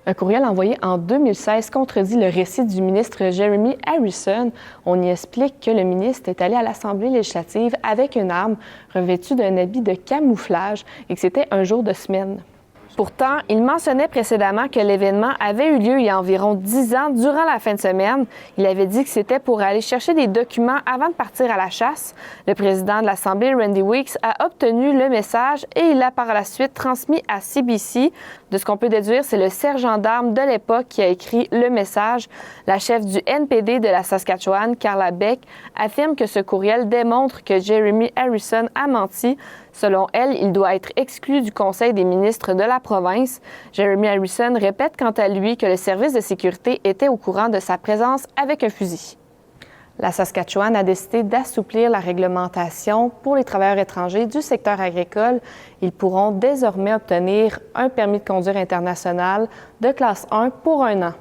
Un courriel envoyé en 2016 contredit le récit du ministre Jeremy Harrison. On y explique que le ministre est allé à l'Assemblée législative avec une arme revêtue d'un habit de camouflage et que c'était un jour de semaine. Pourtant, il mentionnait précédemment que l'événement avait eu lieu il y a environ 10 ans durant la fin de semaine. Il avait dit que c'était pour aller chercher des documents avant de partir à la chasse. Le président de l'Assemblée, Randy Weeks, a obtenu le message et il l'a par la suite transmis à CBC. De ce qu'on peut déduire, c'est le sergent d'armes de l'époque qui a écrit le message. La chef du NPD de la Saskatchewan, Carla Beck, affirme que ce courriel démontre que Jeremy Harrison a menti. Selon elle, il doit être exclu du Conseil des ministres de la province. Jeremy Harrison répète quant à lui que le service de sécurité était au courant de sa présence avec un fusil. La Saskatchewan a décidé d'assouplir la réglementation pour les travailleurs étrangers du secteur agricole. Ils pourront désormais obtenir un permis de conduire international de classe 1 pour 1 an.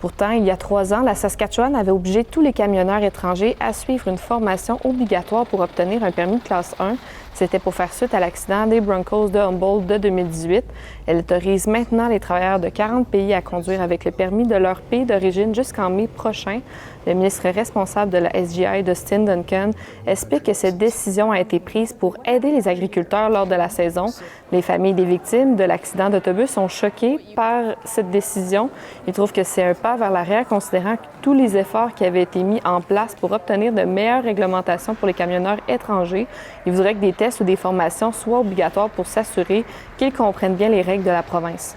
Pourtant, il y a 3 ans, la Saskatchewan avait obligé tous les camionneurs étrangers à suivre une formation obligatoire pour obtenir un permis de classe 1. C'était pour faire suite à l'accident des Broncos de Humboldt de 2018. Elle autorise maintenant les travailleurs de 40 pays à conduire avec le permis de leur pays d'origine jusqu'en mai prochain. Le ministre responsable de la SGI, Dustin Duncan, explique que cette décision a été prise pour aider les agriculteurs lors de la saison. Les familles des victimes de l'accident d'autobus sont choquées par cette décision. Ils trouvent que c'est un pas vers l'arrière, considérant tous les efforts qui avaient été mis en place pour obtenir de meilleures réglementations pour les camionneurs étrangers. Ils voudraient que des tests ou des formations soient obligatoires pour s'assurer qu'ils comprennent bien les règles de la province.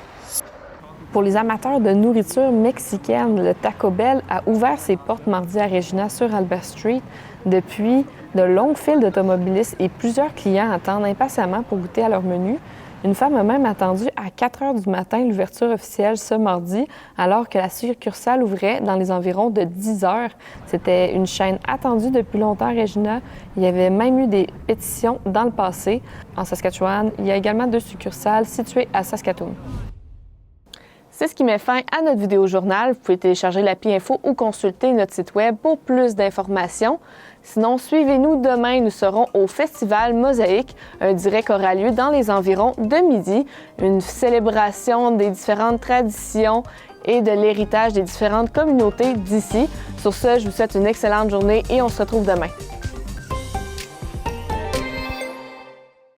Pour les amateurs de nourriture mexicaine, le Taco Bell a ouvert ses portes mardi à Regina sur Albert Street. Depuis, de longues files d'automobilistes et plusieurs clients attendent impatiemment pour goûter à leur menu. Une femme a même attendu à 4 heures du matin l'ouverture officielle ce mardi, alors que la succursale ouvrait dans les environs de 10 heures. C'était une chaîne attendue depuis longtemps, Regina. Il y avait même eu des pétitions dans le passé. En Saskatchewan, il y a également 2 succursales situées à Saskatoon. C'est ce qui met fin à notre vidéo journal. Vous pouvez télécharger l'appli Info ou consulter notre site web pour plus d'informations. Sinon, suivez-nous demain. Nous serons au Festival Mosaïque. Un direct aura lieu dans les environs de midi. Une célébration des différentes traditions et de l'héritage des différentes communautés d'ici. Sur ce, je vous souhaite une excellente journée et on se retrouve demain.